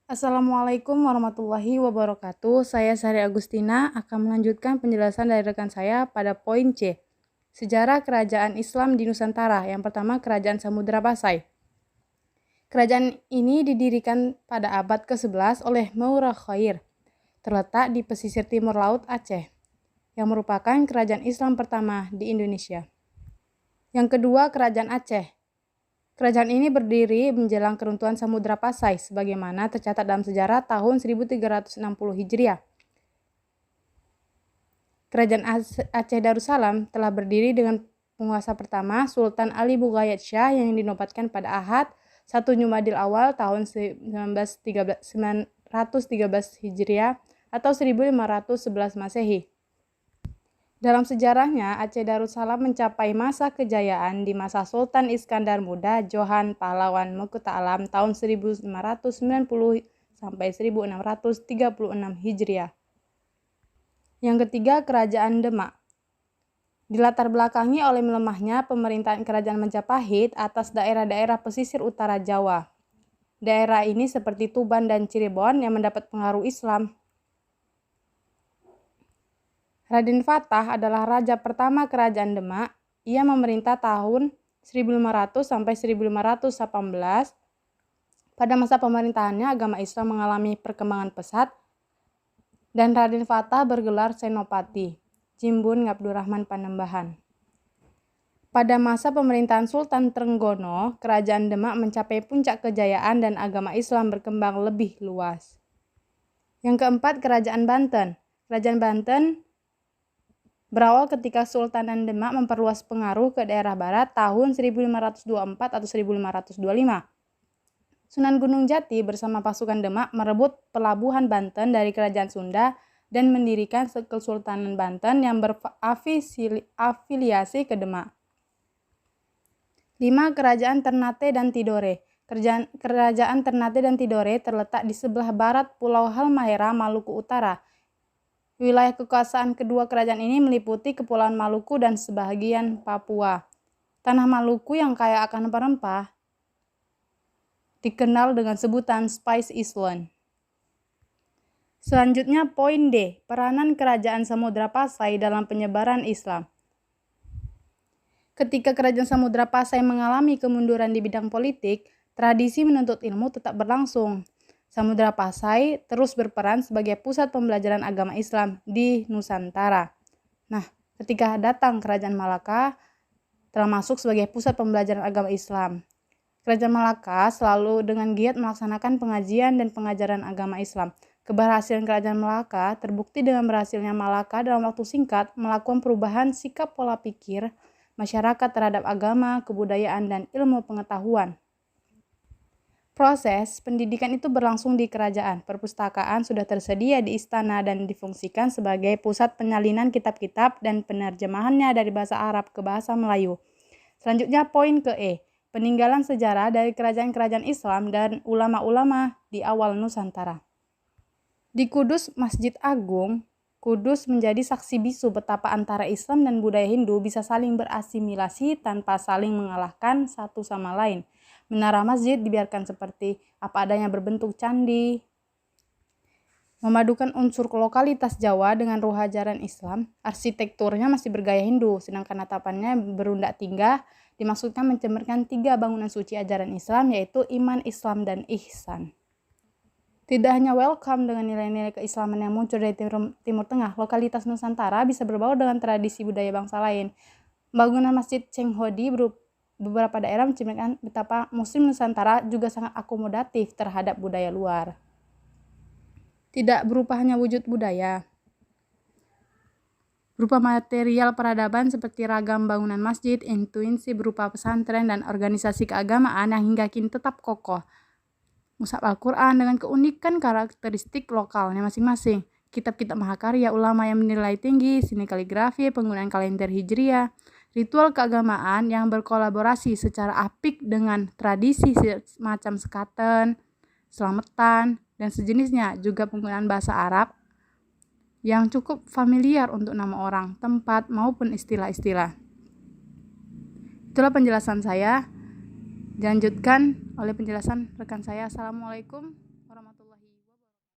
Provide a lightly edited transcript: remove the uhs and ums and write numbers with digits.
Assalamualaikum warahmatullahi wabarakatuh. Saya Sari Agustina akan melanjutkan penjelasan dari rekan saya pada poin C. Sejarah Kerajaan Islam di Nusantara. Yang pertama, Kerajaan Samudra Pasai. Kerajaan ini didirikan pada abad ke-11 oleh Maura Khair, terletak di pesisir timur laut Aceh, yang merupakan kerajaan Islam pertama di Indonesia. Yang kedua, Kerajaan Aceh. Kerajaan ini berdiri menjelang keruntuhan Samudra Pasai, sebagaimana tercatat dalam sejarah tahun 1360 Hijriah. Kerajaan Aceh Darussalam telah berdiri dengan penguasa pertama Sultan Ali Bugayat Shah yang dinobatkan pada Ahad 1 Jumadil Awal tahun 913 Hijriah atau 1511 Masehi. Dalam sejarahnya, Aceh Darussalam mencapai masa kejayaan di masa Sultan Iskandar Muda Johan Pahlawan Mekuta Alam tahun 1590 sampai 1636 Hijriah. Yang ketiga, Kerajaan Demak. Dilatar belakangi oleh melemahnya pemerintahan Kerajaan Majapahit atas daerah-daerah pesisir utara Jawa. Daerah ini seperti Tuban dan Cirebon yang mendapat pengaruh Islam. Raden Fatah adalah raja pertama Kerajaan Demak. Ia memerintah tahun 1500 sampai 1518. Pada masa pemerintahannya, agama Islam mengalami perkembangan pesat dan Raden Fatah bergelar Senopati, Jimbun Ngabdurrahman Panembahan. Pada masa pemerintahan Sultan Trenggono, Kerajaan Demak mencapai puncak kejayaan dan agama Islam berkembang lebih luas. Yang keempat, Kerajaan Banten. Kerajaan Banten berawal ketika Sultanan Demak memperluas pengaruh ke daerah barat tahun 1524 atau 1525. Sunan Gunung Jati bersama pasukan Demak merebut pelabuhan Banten dari Kerajaan Sunda dan mendirikan Kesultanan Banten yang berafiliasi ke Demak. 5. Kerajaan Ternate dan Tidore. Kerajaan Ternate dan Tidore terletak di sebelah barat Pulau Halmahera, Maluku Utara. Wilayah kekuasaan kedua kerajaan ini meliputi Kepulauan Maluku dan sebagian Papua. Tanah Maluku yang kaya akan rempah dikenal dengan sebutan Spice Island. Selanjutnya poin D, peranan Kerajaan Samudra Pasai dalam penyebaran Islam. Ketika Kerajaan Samudra Pasai mengalami kemunduran di bidang politik, tradisi menuntut ilmu tetap berlangsung. Samudra Pasai terus berperan sebagai pusat pembelajaran agama Islam di Nusantara. Nah, ketika datang Kerajaan Malaka, telah masuk sebagai pusat pembelajaran agama Islam. Kerajaan Malaka selalu dengan giat melaksanakan pengajian dan pengajaran agama Islam. Keberhasilan Kerajaan Malaka terbukti dengan berhasilnya Malaka dalam waktu singkat melakukan perubahan sikap pola pikir masyarakat terhadap agama, kebudayaan, dan ilmu pengetahuan. Proses pendidikan itu berlangsung di kerajaan. Perpustakaan sudah tersedia di istana dan difungsikan sebagai pusat penyalinan kitab-kitab dan penerjemahannya dari bahasa Arab ke bahasa Melayu. Selanjutnya poin ke E, peninggalan sejarah dari kerajaan-kerajaan Islam dan ulama-ulama di awal Nusantara. Di Kudus, Masjid Agung Kudus menjadi saksi bisu betapa antara Islam dan budaya Hindu bisa saling berasimilasi tanpa saling mengalahkan satu sama lain. Menara masjid dibiarkan seperti apa adanya berbentuk candi. Memadukan unsur lokalitas Jawa dengan ruh ajaran Islam, arsitekturnya masih bergaya Hindu, sedangkan atapannya berundak tinggi, dimaksudkan mencerminkan 3 bangunan suci ajaran Islam, yaitu iman, Islam, dan ihsan. Tidak hanya welcome dengan nilai-nilai keislaman yang muncul dari Timur Tengah, lokalitas Nusantara bisa berbaur dengan tradisi budaya bangsa lain. Bangunan Masjid Cenghodi beberapa daerah mencerminkan betapa Muslim Nusantara juga sangat akomodatif terhadap budaya luar. Tidak berupa hanya wujud budaya, berupa material peradaban seperti ragam bangunan masjid, intuisi berupa pesantren dan organisasi keagamaan yang hingga kini tetap kokoh. Mushaf Al-Quran dengan keunikan karakteristik lokalnya masing-masing. Kitab-kitab mahakarya ulama yang menilai tinggi, seni kaligrafi, penggunaan kalender Hijriah, ritual keagamaan yang berkolaborasi secara apik dengan tradisi semacam sekaten, selamatan, dan sejenisnya, juga penggunaan bahasa Arab yang cukup familiar untuk nama orang, tempat, maupun istilah-istilah. Itulah penjelasan saya. Dilanjutkan oleh penjelasan rekan saya. Assalamualaikum warahmatullahi wabarakatuh.